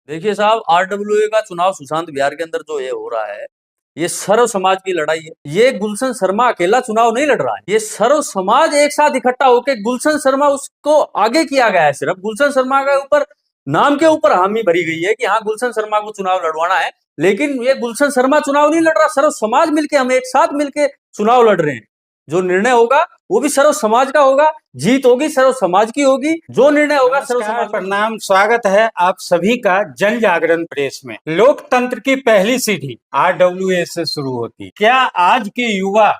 देखिए साहब, आरडब्ल्यूए का चुनाव सुशांत बिहार के अंदर जो ये हो रहा है, ये सर्व समाज की लड़ाई है। ये गुलशन शर्मा अकेला चुनाव नहीं लड़ रहा है, ये सर्व समाज एक साथ इकट्ठा होकर गुलशन शर्मा उसको आगे किया गया है। सिर्फ गुलशन शर्मा के ऊपर नाम के ऊपर हामी भरी गई है कि हाँ गुलशन शर्मा को चुनाव लड़वाना है, लेकिन ये गुलशन शर्मा चुनाव नहीं लड़ रहा, सर्व समाज मिलके, हम एक साथ मिलके चुनाव लड़ रहे हैं। जो निर्णय होगा वो भी सर्व समाज का होगा, जीत होगी सर्व समाज की होगी, जो निर्णय होगा सर्व समाज का। प्रणाम, स्वागत है आप सभी का जन जागरण प्रेस में। लोकतंत्र की पहली सीढ़ी आरडब्ल्यूए से शुरू होती। क्या आज की युवा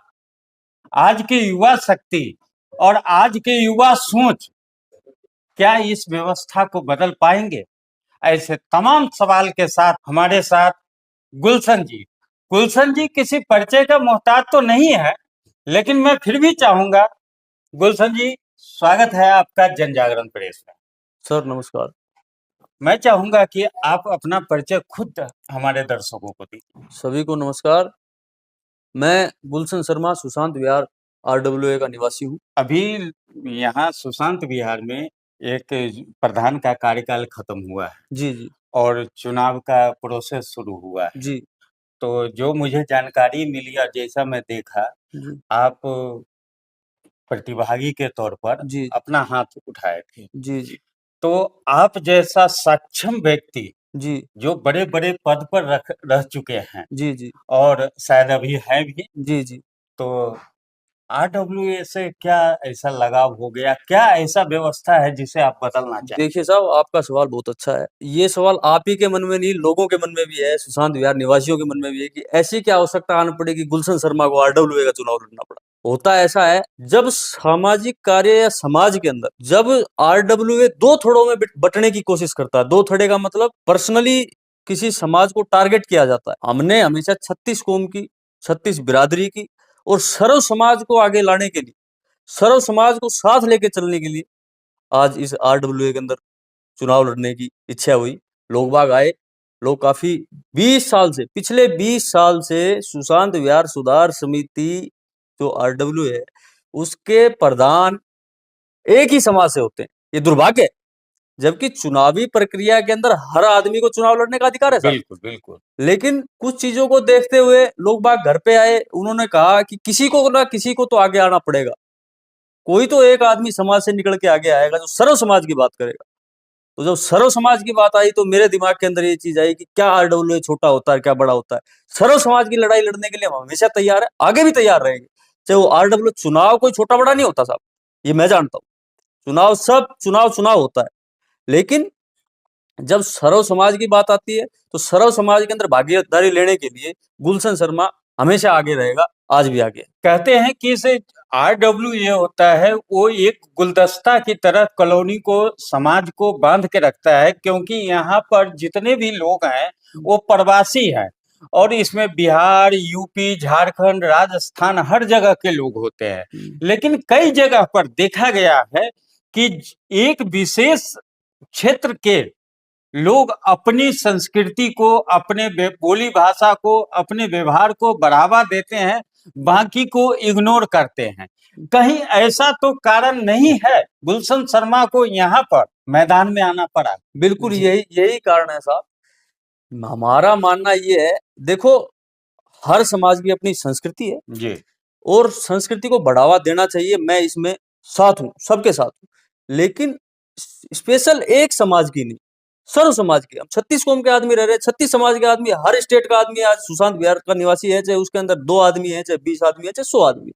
शक्ति और आज के युवा सोच क्या इस व्यवस्था को बदल पाएंगे? ऐसे तमाम सवाल के साथ हमारे साथ गुलशन जी किसी परिचय का मोहताज तो नहीं है, लेकिन मैं फिर भी चाहूंगा, गुलशन जी स्वागत है आपका जन जागरण प्रेस में। सर नमस्कार। मैं चाहूंगा कि आप अपना परिचय खुद हमारे दर्शकों को दीजिए। सभी को नमस्कार। मैं गुलशन शर्मा सुशांत विहार आरडब्ल्यूए का निवासी हूँ। अभी यहाँ सुशांत विहार में एक प्रधान का कार्यकाल खत्म हुआ है जी और चुनाव का प्रोसेस शुरू हुआ है जी। तो जो मुझे जानकारी मिली और जैसा मैं देखा, जी आप प्रतिभागी के तौर पर जी अपना हाथ उठाए थे। जी तो आप जैसा सक्षम व्यक्ति जी जो बड़े बड़े पद पर रह चुके हैं जी और शायद अभी हैं भी, जी। तो आरडब्ल्यूए से क्या ऐसा लगाव हो गया, क्या ऐसा व्यवस्था है जिसे आप बदलना चाहें? देखिए साहब, आपका सवाल बहुत अच्छा है। ये सवाल आप ही के मन में नहीं, लोगों के मन में भी है, सुशांत विहार निवासियों के मन में भी है कि ऐसी क्या आवश्यकता आनी पड़ेगी गुलशन शर्मा को आरडब्ल्यूए का चुनाव लड़ना पड़ा। होता ऐसा है, जब सामाजिक कार्य या समाज के अंदर जब आरडब्ल्यूए दो थड़ों में बंटने की कोशिश करता है, दो थड़े का मतलब पर्सनली किसी समाज को टारगेट किया जाता है। हमने हमेशा 36 कौम की, 36 बिरादरी की और सर्व समाज को आगे लाने के लिए, सर्व समाज को साथ लेके चलने के लिए आज इस आरडब्ल्यूए के अंदर चुनाव लड़ने की इच्छा हुई। लोग बाग आए, लोग काफी 20 साल से, पिछले 20 साल से सुशांत विहार सुधार समिति जो आरडब्ल्यू है उसके प्रधान एक ही समाज से होते हैं। ये दुर्भाग्य है, जबकि चुनावी प्रक्रिया के अंदर हर आदमी को चुनाव लड़ने का अधिकार है साहब। बिल्कुल बिल्कुल। लेकिन कुछ चीजों को देखते हुए लोग बाग घर पे आए, उन्होंने कहा कि किसी को ना किसी को तो आगे आना पड़ेगा, कोई तो एक आदमी समाज से निकल के आगे आएगा जो सर्व समाज की बात करेगा। तो जब सर्व समाज की बात आई तो मेरे दिमाग के अंदर ये चीज आई कि क्या आरडब्ल्यूए छोटा होता है, क्या बड़ा होता है। सर्व समाज की लड़ाई लड़ने के लिए हम हमेशा तैयार है, आगे भी तैयार रहेंगे। चाहे वो आरडब्ल्यू चुनाव कोई छोटा बड़ा नहीं होता साहब, ये मैं जानता हूँ। चुनाव सब चुनाव होता है, लेकिन जब सर्व समाज की बात आती है तो सर्व समाज के अंदर भागीदारी लेने के लिए गुलशन शर्मा हमेशा आगे रहेगा, आज भी आगे। कहते हैं कि इसे आरडब्ल्यूए होता है वो एक गुलदस्ता की तरह कॉलोनी को, समाज को बांध के रखता है, क्योंकि यहाँ पर जितने भी लोग हैं वो प्रवासी हैं और इसमें बिहार, यूपी, झारखंड, राजस्थान हर जगह के लोग होते हैं। लेकिन कई जगह पर देखा गया है कि एक विशेष क्षेत्र के लोग अपनी संस्कृति को, अपने बोली भाषा को, अपने व्यवहार को बढ़ावा देते हैं, बाकी को इग्नोर करते हैं। कहीं ऐसा तो कारण नहीं है गुलशन शर्मा को यहाँ पर मैदान में आना पड़ा? बिल्कुल यही कारण है साहब। हमारा मानना ये है, देखो हर समाज की अपनी संस्कृति है जी, और संस्कृति को बढ़ावा देना चाहिए, मैं इसमें साथ हूँ, सबके साथ हूँ। लेकिन स्पेशल एक समाज की नहीं, सर्व समाज की। हम 36 कौम के आदमी रह रहे हैं, 36 समाज के आदमी, हर स्टेट का आदमी आज सुशांत विहार का निवासी है, चाहे उसके अंदर 2 आदमी है, चाहे 20 आदमी है, चाहे 100 आदमी।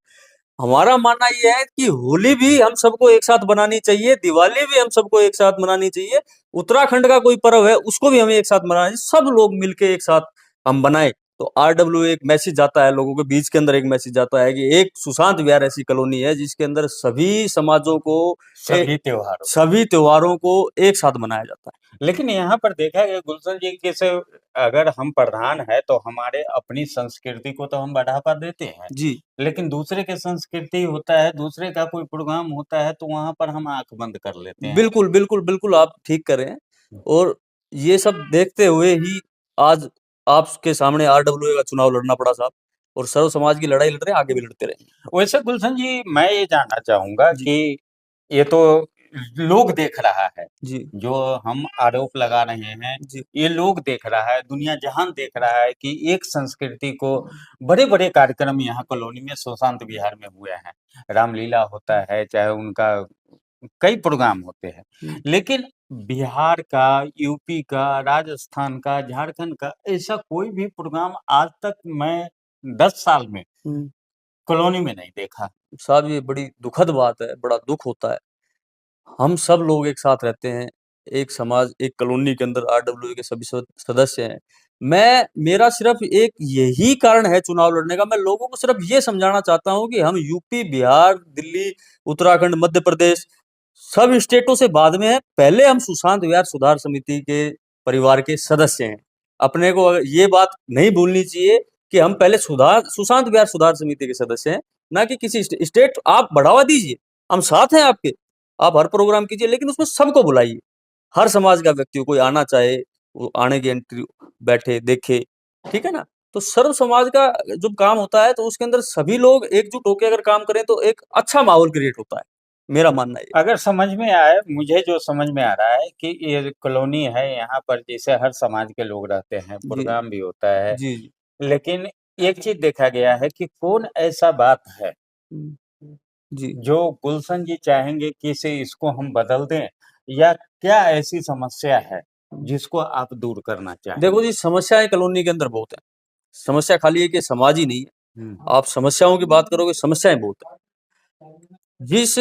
हमारा मानना यह है कि होली भी हम सबको एक साथ बनानी चाहिए, दिवाली भी हम सबको एक साथ मनानी चाहिए, उत्तराखंड का कोई पर्व है उसको भी हमें एक साथ मनाना चाहिए, सब लोग मिलके एक साथ हम बनाए। तो आरडब्ल्यू एक मैसेज जाता है लोगों के बीच के अंदर, एक मैसेज जाता है कि एक सुशांत विहार ऐसी कॉलोनी है जिसके अंदर सभी समाजों को, सभी त्योहारों को एक साथ मनाया जाता है। लेकिन यहाँ पर देखा गया गुलशन जी, जैसे अगर हम प्रधान है तो हमारे अपनी संस्कृति को तो हम बढ़ावा देते हैं जी, लेकिन दूसरे के संस्कृति होता है, दूसरे का कोई प्रोग्राम होता है तो वहां पर हम आंख बंद कर लेते हैं। बिल्कुल बिल्कुल बिल्कुल, आप ठीक कर रहे हैं। और ये सब देखते हुए ही आज आपके सामने आरडब्ल्यूए का चुनाव लड़ना पड़ा साहब, और सर्व समाज की लड़ाई लड़ रहे हैं, आगे भी लड़ते रहेंगे। वैसे गुलशन जी, मैं ये जानना चाहूंगा कि ये तो लोग देख रहा है, जी जो हम आरोप लगा रहे हैं, जी ये लोग देख रहा है, दुनिया जहान देख रहा है कि एक संस्कृति को बड़े-बड़े कार्यक्रम यहाँ कॉलोनी में सुशांत विहार में हुए हैं। रामलीला होता है, चाहे उनका कई प्रोग्राम होते हैं। हम्म, लेकिन बिहार का, यूपी का, राजस्थान का, झारखंड का ऐसा कोई भी प्रोग्राम आज तक मैं 10 साल में हम्म। कॉलोनी में नहीं देखा। साहब ये बड़ी दुखद बात है, बड़ा दुख होता है। हम सब लोग एक साथ रहते हैं, एक समाज, एक कॉलोनी के अंदर आरडब्ल्यूए के सभी सदस्य हैं। मेरा सिर्फ एक यही कारण है चुनाव लड़ने का, मैं लोगों को सिर्फ ये समझाना चाहता हूँ कि हम यूपी, बिहार, दिल्ली, उत्तराखंड, मध्य प्रदेश सब स्टेटों से बाद में है। पहले हम सुशांत विहार सुधार समिति के परिवार के सदस्य हैं। अपने को ये बात नहीं भूलनी चाहिए कि हम पहले सुशांत विहार सुधार समिति के सदस्य हैं, ना कि किसी स्टेट। आप बढ़ावा दीजिए, हम साथ हैं आपके, आप हर प्रोग्राम कीजिए, लेकिन उसमें सबको बुलाइए। हर समाज का व्यक्ति, कोई आना चाहे वो आने की एंट्री, बैठे देखे, ठीक है ना। तो सर्व समाज का जब काम होता है तो उसके अंदर सभी लोग एकजुट होकर अगर काम करें तो एक अच्छा माहौल क्रिएट होता है, मेरा मानना ये। अगर समझ में आए, मुझे जो समझ में आ रहा है कि ये कॉलोनी है, यहाँ पर जैसे हर समाज के लोग रहते हैं, जी प्रोग्राम भी होता है, जी जी। लेकिन एक चीज देखा गया है कि कौन ऐसा बात है जी जो गुलशन जी चाहेंगे कि इसे इसको हम बदल दें, या क्या ऐसी समस्या है जिसको आप दूर करना देखो चाहेंगे? जी, समस्याएं कॉलोनी के अंदर बहुत है। समस्या खाली है कि समाज ही नहीं है। हम्म, आप समस्याओं की बात करोगे, समस्याएं बहुत है। जिस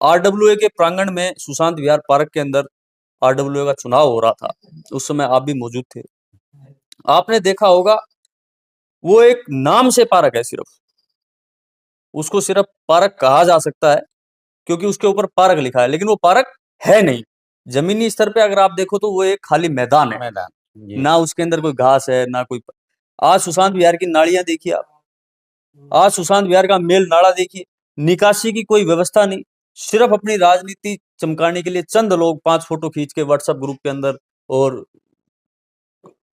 आरडब्ल्यूए के प्रांगण में सुशांत विहार पार्क के अंदर आरडब्ल्यूए का चुनाव हो रहा था, उस समय आप भी मौजूद थे। आपने देखा होगा, वो एक नाम से पार्क है, सिर्फ उसको सिर्फ पार्क कहा जा सकता है क्योंकि उसके ऊपर पार्क लिखा है, लेकिन वो पार्क है नहीं। जमीनी स्तर पे अगर आप देखो तो वो एक खाली मैदान है, मैदान। जी। ना उसके अंदर कोई घास है ना कोई। आज सुशांत विहार की नालियां देखिए आप, आज सुशांत विहार का मेल नाला देखिए, निकासी की कोई व्यवस्था नहीं। सिर्फ अपनी राजनीति चमकाने के लिए चंद लोग 5 फोटो खींच के व्हाट्सएप ग्रुप के अंदर और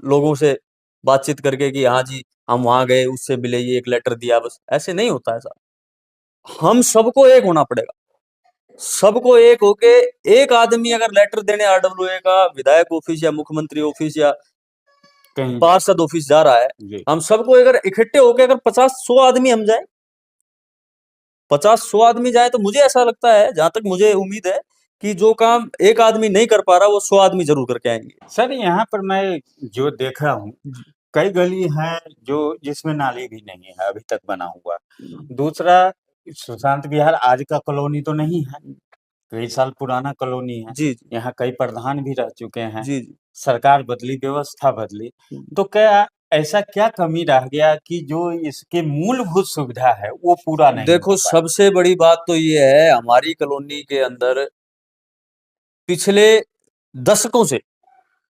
लोगों से बातचीत करके कि हाँ जी हम वहां गए, उससे मिले, ये एक लेटर दिया, बस ऐसे नहीं होता है साहब। हम सबको एक होना पड़ेगा, सबको एक होके। एक आदमी अगर लेटर देने आरडब्ल्यूए का विधायक ऑफिस या मुख्यमंत्री ऑफिस या कहीं। पार्षद ऑफिस जा रहा है, जी। हम सबको अगर इकट्ठे होके अगर 50-100 आदमी हम जाए, 50-100 आदमी जाए, तो मुझे ऐसा लगता है, जहां तक मुझे उम्मीद है, कि जो काम एक आदमी नहीं कर पा रहा वो 100 आदमी जरूर करके आएंगे। सर, यहाँ पर मैं जो देख रहा हूँ, जी कई गली हैं जो जिसमें नाली भी नहीं है अभी तक बना हुआ। दूसरा, सुशांत विहार आज का कॉलोनी तो नहीं है, कई साल पुराना कॉलोनी है। जी जी यहाँ कई प्रधान भी रह चुके हैं, जी जी। सरकार बदली, व्यवस्था बदली, हम्म। तो क्या ऐसा क्या कमी रह गया कि जो इसके मूलभूत सुविधा है वो पूरा नहीं हो देखो, पाया? सबसे बड़ी बात तो ये है, हमारी कॉलोनी के अंदर पिछले दशकों से,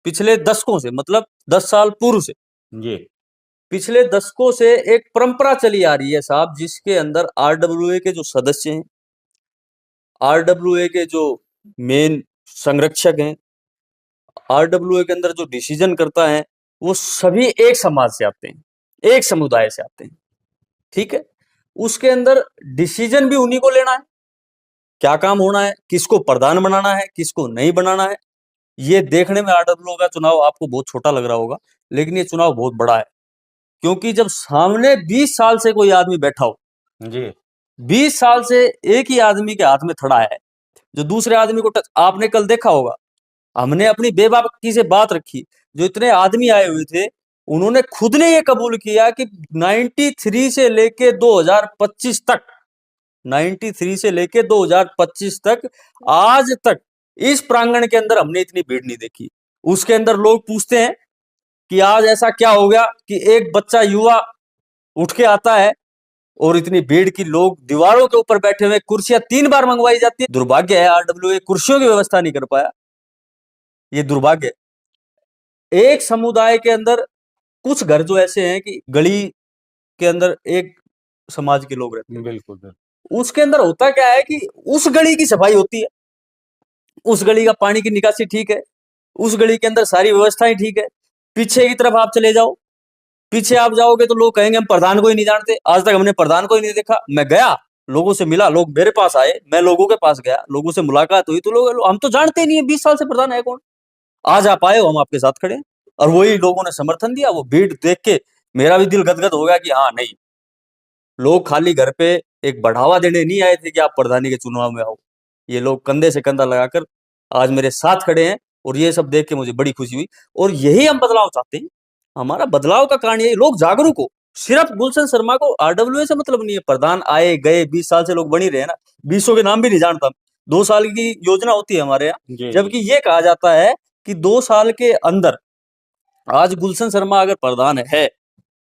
पिछले दशकों से मतलब 10 साल पूर्व से, जी। पिछले दशकों से एक परंपरा चली आ रही है साहब, जिसके अंदर आरडब्ल्यूए के जो सदस्य हैं, आरडब्ल्यूए के जो मेन संरक्षक हैं, आरडब्ल्यूए के अंदर जो डिसीजन करता है, वो सभी एक समाज से आते हैं, एक समुदाय से आते हैं, ठीक है। उसके अंदर डिसीजन भी उन्हीं को लेना है, क्या काम होना है, किसको प्रधान बनाना है, किसको नहीं बनाना है। ये देखने में आरडब्ल्यूए का चुनाव आपको बहुत छोटा लग रहा होगा, लेकिन ये चुनाव बहुत बड़ा है। क्योंकि जब सामने 20 साल से कोई आदमी बैठा हो, जी। 20 साल से एक ही आदमी के हाथ में थड़ा है, जो दूसरे आदमी को आपने कल देखा होगा, हमने अपनी बेबाकी से बात रखी, जो इतने आदमी आए हुए थे, उन्होंने खुद ने ये कबूल किया कि 93 से लेके 2025 तक, 93 से लेके 2025 तक, आज तक इस प्रांगण के अंदर हमने इतनी भीड़ नहीं देखी। उसके अंदर लोग पूछते हैं कि आज ऐसा क्या हो गया कि एक बच्चा युवा उठ के आता है और इतनी भीड़ की, लोग दीवारों के ऊपर बैठे हुए, कुर्सियां 3 बार मंगवाई जाती है। दुर्भाग्य है, आरडब्ल्यूए कुर्सियों की व्यवस्था नहीं कर पाया, ये दुर्भाग्य है। एक समुदाय के अंदर कुछ घर जो ऐसे हैं कि गली के अंदर एक समाज के लोग रहते हैं, बिल्कुल, बिल्कुल। उसके अंदर होता क्या है कि उस गली की सफाई होती है, उस गली का पानी की निकासी ठीक है, उस गली के अंदर सारी व्यवस्थाएं ठीक है। पीछे की तरफ आप चले जाओ, पीछे आप जाओगे तो लोग कहेंगे हम प्रधान को ही नहीं जानते, आज तक हमने प्रधान को ही नहीं देखा। मैं गया, लोगों से मिला, लोग मेरे पास आए, मैं लोगों के पास गया, लोगों से मुलाकात हुई, तो लोग हम तो जानते ही नहीं है 20 साल से प्रधान है कौन। आज आप आए हो, हम आपके साथ खड़े हैं। और वही लोगों ने समर्थन दिया। वो भीड़ देख के मेरा भी दिल गदगद हो गया कि हाँ नहीं, लोग खाली घर पे एक बढ़ावा देने नहीं आए थे कि आप प्रधानी के चुनाव में आओ। ये लोग कंधे से कंधा लगाकर आज मेरे साथ खड़े हैं, और ये सब देख के मुझे बड़ी खुशी हुई। और यही हम बदलाव चाहते हैं। हमारा बदलाव का कारण यही, लोग जागरूक हो। सिर्फ गुलशन शर्मा को आरडब्ल्यूए से मतलब नहीं है। प्रधान आए गए 20 साल से लोग बन ही रहे हैं ना। 20 के नाम भी नहीं जानता। 2 साल की योजना होती है हमारे यहाँ, जी जी जबकि ये कहा जाता है कि 2 साल के अंदर आज गुलशन शर्मा अगर प्रधान है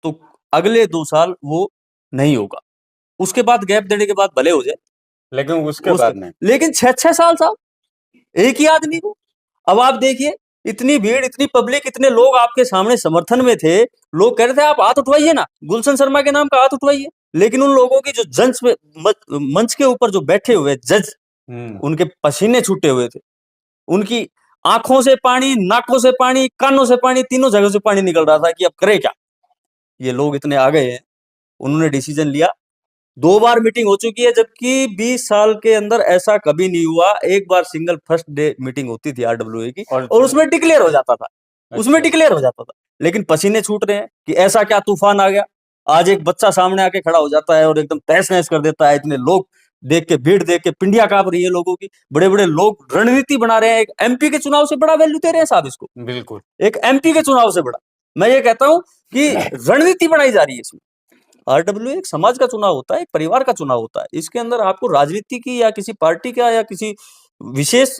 तो अगले 2 साल वो नहीं होगा। उसके बाद गैप देने के बाद भले हो जाए, लेकिन उसके उसके बाद नहीं। लेकिन 6-6 साल साहब, एक ही आदमी को। अब आप देखिए, इतनी भीड़, इतनी पब्लिक, इतने लोग आपके सामने समर्थन में थे। लोग कह रहे थे आप हाथ उठवाइए ना, गुलशन शर्मा के नाम का हाथ उठवाइए। लेकिन उन लोगों की जो जंच में मंच के ऊपर जो बैठे हुए जज, उनके पसीने छूटे हुए थे। उनकी आंखों से पानी, नाकों से पानी, कानों से पानी, तीनों जगह से पानी निकल रहा था कि अब करे क्या। ये लोग इतने आ गए हैं, उन्होंने डिसीजन लिया। 2 बार मीटिंग हो चुकी है, जबकि 20 साल के अंदर ऐसा कभी नहीं हुआ। एक बार सिंगल फर्स्ट डे मीटिंग होती थी आरडब्ल्यूए की, और उसमें डिक्लेयर हो जाता था। उसमें अच्छा डिक्लेयर हो जाता था। लेकिन पसीने छूट रहे हैं कि ऐसा क्या तूफान आ गया। आज एक बच्चा सामने आके खड़ा हो जाता है और एकदम तहस नहस कर देता है। इतने लोग देख के, भीड़ देख के पिंडियां कांप रही है लोगों की। बड़े बड़े लोग रणनीति बना रहे हैं। एक एमपी के चुनाव से बड़ा वैल्यू दे रहे हैं साहब इसको। बिल्कुल। एक एमपी के चुनाव से बड़ा। मैं ये कहता हूं कि रणनीति बनाई जा रही है इसमें। आरडब्ल्यू एक समाज का चुनाव होता है, एक परिवार का चुनाव होता है। इसके अंदर आपको राजनीति की या किसी पार्टी का या किसी विशेष,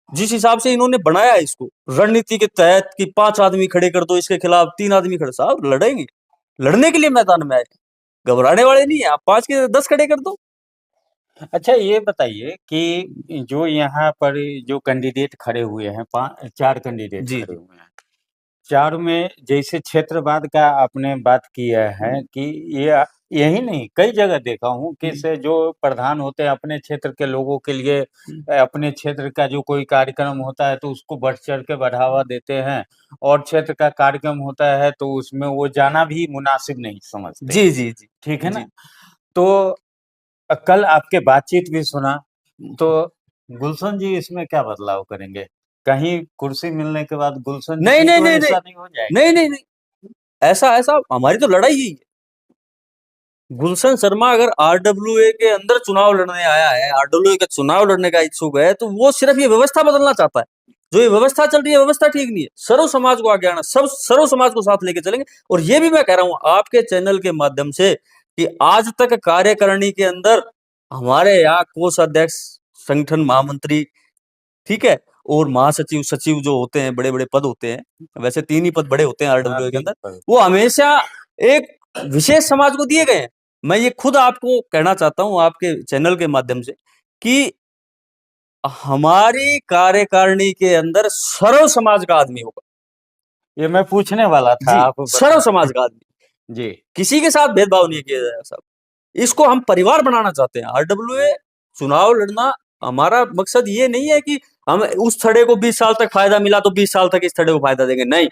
जिस हिसाब से इन्होंने बनाया है इसको रणनीति के तहत कि 5 आदमी खड़े कर दो, इसके खिलाफ 3 आदमी खड़े, साहब लड़ेंगे, लड़ने के लिए मैदान में आए, घबराने वाले नहीं है। आप 5 के 10 खड़े कर दो। अच्छा ये बताइए कि जो यहाँ पर जो कैंडिडेट खड़े हुए हैं, 4 कैंडिडेट जी खड़े जी हुए हैं, 4 में जैसे क्षेत्रवाद का आपने बात किया है कि ये यही नहीं, कई जगह देखा हूँ कि से जो प्रधान होते हैं अपने क्षेत्र के लोगों के लिए, अपने क्षेत्र का जो कोई कार्यक्रम होता है तो उसको बढ़ चढ़ के बढ़ावा देते हैं, और क्षेत्र का कार्यक्रम होता है तो उसमें वो जाना भी मुनासिब नहीं समझते। जी जी जी ठीक है ना? जी तो कल आपके बातचीत भी सुना, तो गुलशन जी इसमें क्या बदलाव करेंगे? कहीं कुर्सी मिलने के बाद गुलशन नहीं जी नहीं तो नहीं नहीं ऐसा नहीं हो जाएगा? नहीं नहीं नहीं, ऐसा ऐसा हमारी तो लड़ाई ही है। गुलशन शर्मा अगर आरडब्ल्यूए के अंदर चुनाव लड़ने आया है, आरडब्ल्यूए का चुनाव लड़ने का इच्छुक है, तो वो सिर्फ ये व्यवस्था बदलना चाहता है। जो ये व्यवस्था चल रही है, व्यवस्था ठीक नहीं है। सर्व समाज को आगे आना, सब सर्व समाज को साथ लेके चलेंगे। और ये भी मैं कह रहा हूं आपके चैनल के माध्यम से कि आज तक कार्यकारिणी के अंदर हमारे यहाँ कोषाध्यक्ष, संगठन महामंत्री, ठीक है, और महासचिव, सचिव जो होते हैं, बड़े बड़े पद होते हैं। वैसे 3 ही पद बड़े होते हैं हाँ, आरडब्ल्यूए के 3 अंदर। पर। वो हमेशा एक विशेष समाज को दिए गए हैं। मैं ये खुद आपको कहना चाहता हूं आपके चैनल के माध्यम से कि हमारी कार्यकारिणी के अंदर सर्व समाज का आदमी होगा। ये मैं पूछने वाला था, जी, आप सर्व बता। समाज का आदमी। जी। किसी के साथ भेदभाव नहीं किया जाएगा साहब। इसको हम परिवार बनाना चाहते हैं। आरडब्ल्यूए चुनाव लड़ना, हमारा मकसद ये नहीं है कि हम उस थड़े को 20 साल तक फायदा मिला तो 20 साल तक इस थड़े को फायदा देंगे, नहीं।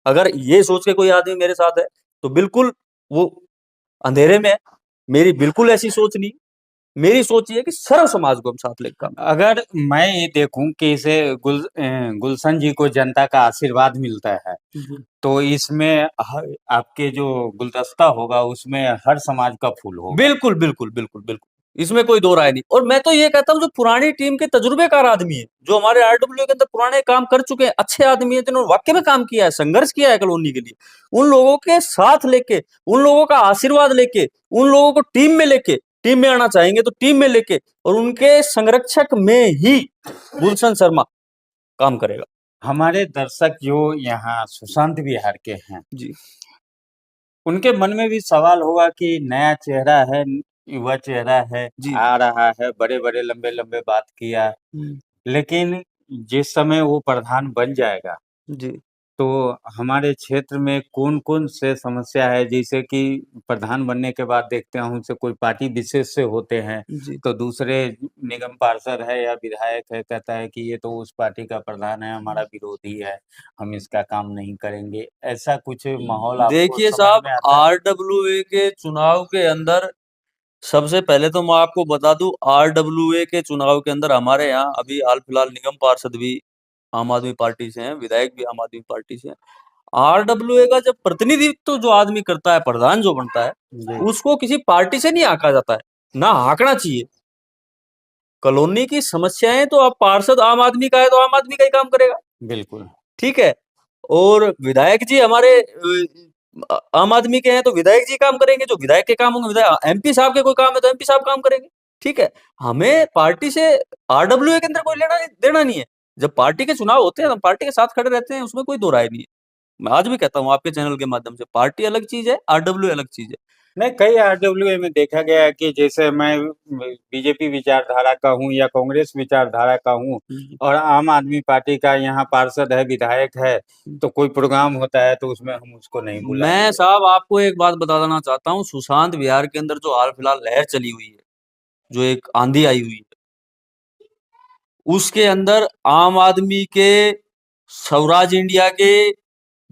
अगर ये सोच के कोई आदमी मेरे साथ है तो बिल्कुल वो अंधेरे में है। मेरी बिल्कुल ऐसी सोच नहीं। मेरी सोच ये है कि सर्व समाज को हम साथ लेकर काम अगर मैं ये देखूं कि इसे गुलशन जी को जनता का आशीर्वाद मिलता है, करें। तो इसमें आपके जो गुलदस्ता होगा उसमें हर समाज का फूल होगा। बिल्कुल बिल्कुल बिल्कुल बिल्कुल, इसमें कोई दो राय नहीं। और मैं तो ये कहता हूँ जो पुरानी टीम के तजुर्बेकार आदमी है, जो हमारे आरडब्ल्यू के अंदर पुराने काम कर चुके हैं, अच्छे आदमी है, जिन्होंने वाकई में काम किया है, संघर्ष किया है कॉलोनी के लिए, उन लोगों के साथ लेके, उन लोगों का आशीर्वाद लेके, उन लोगों को टीम में लेके, टीम में आना चाहेंगे तो टीम में लेके, और उनके संरक्षक में ही गुलशन शर्मा काम करेगा। हमारे दर्शक जो यहाँ सुशांत विहार के हैं, जी उनके मन में भी सवाल होगा कि नया चेहरा है, युवा चेहरा है, जी आ रहा है, बड़े बड़े लंबे लंबे बात किया, लेकिन जिस समय वो प्रधान बन जाएगा जी तो हमारे क्षेत्र में कौन-कौन से समस्या है, जैसे कि प्रधान बनने के बाद देखते हैं उनसे कोई पार्टी विशेष से होते हैं, जी तो दूसरे निगम पार्षद है या विधायक है, कहता है कि ये तो उस पार्टी का प्रधान है, हमारा विरोधी है, हम इसका काम नहीं करेंगे। ऐसा कुछ माहौल आपको देखिए समझ साहब, में आता है? आरडब्ल्यूए के चुनाव के अंदर सबसे पहले तो मैं आपको बता दूं, आरडब्ल्यूए के चुनाव के अंदर हमारे यहाँ अभी हाल फिलहाल निगम पार्षद भी आम आदमी पार्टी से हैं, विधायक भी आम आदमी पार्टी से हैं। आरडब्ल्यूए का जब प्रतिनिधित्व जो आदमी करता है, प्रधान जो बनता है, जी उसको किसी पार्टी से नहीं आंका जाता है, ना हाँकना चाहिए। कॉलोनी की समस्याएं तो अब पार्षद आम आदमी का है तो आम आदमी का ही काम करेगा, बिल्कुल। ठीक है। और विधायक जी हमारे आम आदमी के हैं तो विधायक जी काम करेंगे, जो विधायक के काम होंगे विधायक, एमपी साहब के कोई काम है तो एमपी साहब काम करेंगे, ठीक है। हमें पार्टी से आरडब्ल्यूए के अंदर कोई लेना देना नहीं है। जब पार्टी के चुनाव होते हैं तो हम पार्टी के साथ खड़े रहते हैं, उसमें कोई दो राय नहीं है। मैं आज भी कहता हूँ आपके चैनल के माध्यम से, पार्टी अलग चीज है, आरडब्ल्यू अलग चीज है। नहीं, कई आरडब्ल्यूए में देखा गया है कि जैसे मैं बीजेपी विचारधारा का हूँ या कांग्रेस विचारधारा का हूँ और आम आदमी पार्टी का यहाँ पार्षद है, विधायक है, तो कोई प्रोग्राम होता है तो उसमें हम उसको नहीं मैं बुलाएंगे। साहब आपको एक बात बता देना चाहता हूँ, सुशांत विहार के अंदर जो हाल फिलहाल लहर चली हुई है, जो एक आंधी आई हुई है, उसके अंदर आम आदमी के, स्वराज इंडिया के,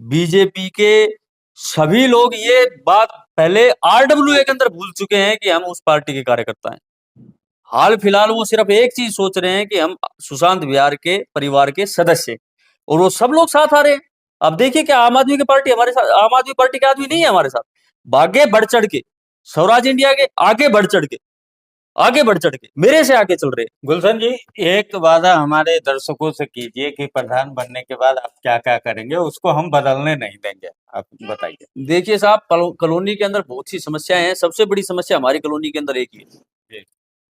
बीजेपी के सभी लोग ये बात पहले आरडब्ल्यूए के अंदर भूल चुके हैं कि हम उस पार्टी के कार्यकर्ता हैं। हाल फिलहाल वो सिर्फ एक चीज सोच रहे हैं कि हम सुशांत विहार के परिवार के सदस्य, और वो सब लोग साथ आ रहे हैं। अब देखिए क्या आम आदमी की पार्टी हमारे साथ, आम आदमी पार्टी के आदमी नहीं है हमारे साथ, आगे बढ़ चढ़ के, स्वराज इंडिया के आगे बढ़ चढ़ के, आगे बढ़ चढ़ के मेरे से आगे चल रहे हैं। गुलशन जी, एक वादा हमारे दर्शकों से कीजिए कि प्रधान बनने के बाद आप क्या क्या करेंगे, उसको हम बदलने नहीं देंगे, आप बताइए। देखिए साहब, कॉलोनी के अंदर बहुत सी समस्याएं हैं। सबसे बड़ी समस्या हमारी कॉलोनी के अंदर एक ही है,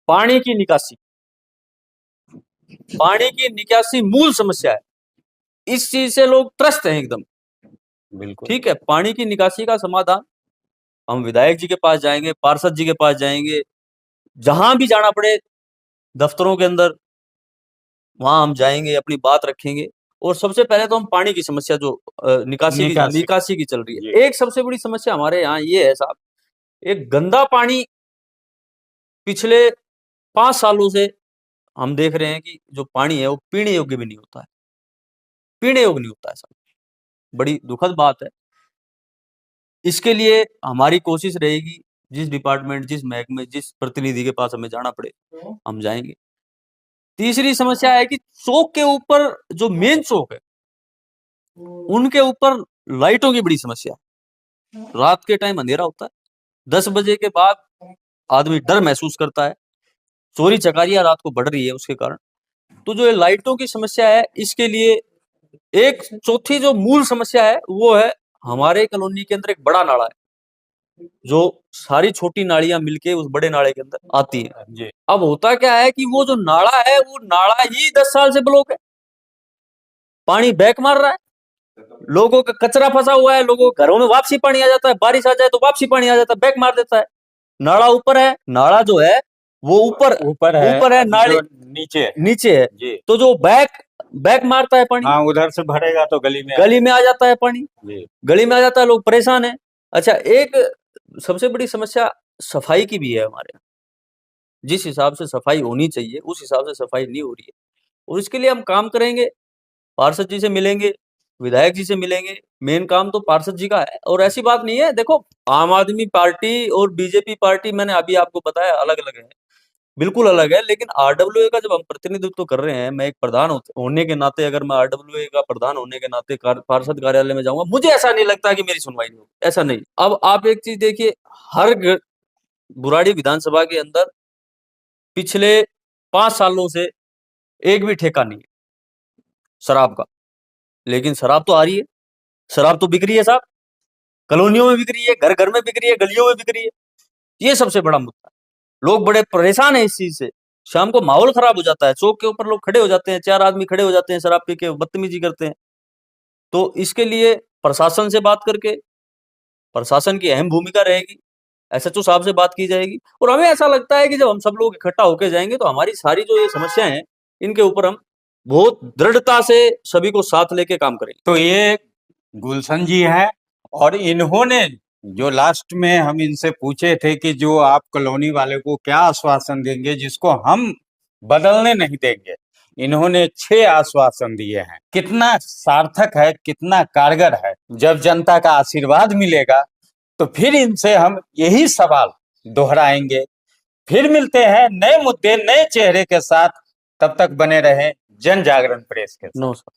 पानी की निकासी। पानी की निकासी मूल समस्या है, इस चीज से लोग त्रस्त हैं एकदम, बिल्कुल। ठीक है। पानी की निकासी का समाधान हम विधायक जी के पास जाएंगे, पार्षद जी के पास जाएंगे, जहां भी जाना पड़े, दफ्तरों के अंदर, वहां हम जाएंगे, अपनी बात रखेंगे। और सबसे पहले तो हम पानी की समस्या जो निकासी की चल रही है, एक सबसे बड़ी समस्या हमारे यहाँ ये है साहब, एक गंदा पानी पिछले 5 सालों से हम देख रहे हैं कि जो पानी है वो पीने योग्य भी नहीं होता है, पीने योग्य नहीं होता है साहब, बड़ी दुखद बात है। इसके लिए हमारी कोशिश रहेगी, जिस डिपार्टमेंट, जिस महकमे, जिस प्रतिनिधि के पास हमें जाना पड़े हम जाएंगे। तीसरी समस्या है कि चौक के ऊपर, जो मेन चौक है, उनके ऊपर लाइटों की बड़ी समस्या है। रात के टाइम अंधेरा होता है, 10 बजे के बाद आदमी डर महसूस करता है, चोरी चकारियां रात को बढ़ रही है उसके कारण। तो जो ये लाइटों की समस्या है, इसके लिए एक चौथी जो मूल समस्या है वो है, हमारे कॉलोनी के अंदर एक बड़ा नाला है, जो सारी छोटी नालियां मिलके उस बड़े नाले के अंदर आती है। जी। अब होता क्या है कि वो जो नाला है, वो नाला ही 10 साल से ब्लॉक है, पानी बैक मार रहा है, लोगों का कचरा फंसा हुआ है, लोगों के घरों में वापसी पानी आ जाता है, बारिश आ जाए तो वापसी पानी आ जाता है, बैक मार देता है। नाला ऊपर है, नाला जो है वो ऊपर ऊपर है, नाले जो नीचे नीचे है, जी। तो जो बैक मारता है पानी, हाँ, उधर से भरेगा तो गली में आ जाता है पानी, जी। गली में आ जाता है, लोग परेशान है। अच्छा, एक सबसे बड़ी समस्या सफाई की भी है हमारे यहाँ। जिस हिसाब से सफाई होनी चाहिए उस हिसाब से सफाई नहीं हो रही है, और इसके लिए हम काम करेंगे, पार्षद जी से मिलेंगे, विधायक जी से मिलेंगे। मेन काम तो पार्षद जी का है, और ऐसी बात नहीं है, देखो आम आदमी पार्टी और बीजेपी पार्टी, मैंने अभी आपको बताया, अलग अलग है, बिल्कुल अलग है। लेकिन आरडब्ल्यूए का जब हम प्रतिनिधित्व कर रहे हैं, मैं एक प्रधान होने के नाते, अगर मैं आरडब्ल्यूए का प्रधान होने के नाते पार्षद कार्यालय में जाऊंगा, मुझे ऐसा नहीं लगता कि मेरी सुनवाई नहीं होगी, ऐसा नहीं। अब आप एक चीज देखिए, हर बुराड़ी विधानसभा के अंदर पिछले 5 सालों से एक भी ठेका नहीं है शराब का, लेकिन शराब तो आ रही है, शराब तो बिक रही है साहब, कॉलोनियों में बिक रही है, घर घर में बिक रही है, गलियों में बिक रही है। ये सबसे बड़ा मुद्दा है, लोग बड़े परेशान है इस चीज से। शाम को माहौल खराब हो जाता है, चौक के ऊपर लोग खड़े हो जाते हैं, 4 आदमी खड़े हो जाते हैं, शराब पी के बदतमीजी करते हैं। तो इसके लिए प्रशासन से बात करके, प्रशासन की अहम भूमिका रहेगी, एसएचओ साहब से बात की जाएगी, और हमें ऐसा लगता है कि जब हम सब लोग इकट्ठा होकर जाएंगे तो हमारी सारी जो ये समस्याएं हैं, इनके ऊपर हम बहुत दृढ़ता से सभी को साथ लेके काम करेंगे। तो ये गुलशन जी हैं, और इन्होंने जो लास्ट में हम इनसे पूछे थे कि जो आप कॉलोनी वाले को क्या आश्वासन देंगे जिसको हम बदलने नहीं देंगे, इन्होंने 6 आश्वासन दिए हैं। कितना सार्थक है, कितना कारगर है। जब जनता का आशीर्वाद मिलेगा तो फिर इनसे हम यही सवाल दोहराएंगे फिर मिलते हैं नए मुद्दे नए चेहरे के साथ। तब तक बने रहें जन जागरण प्रेस के साथ। नमस्कार।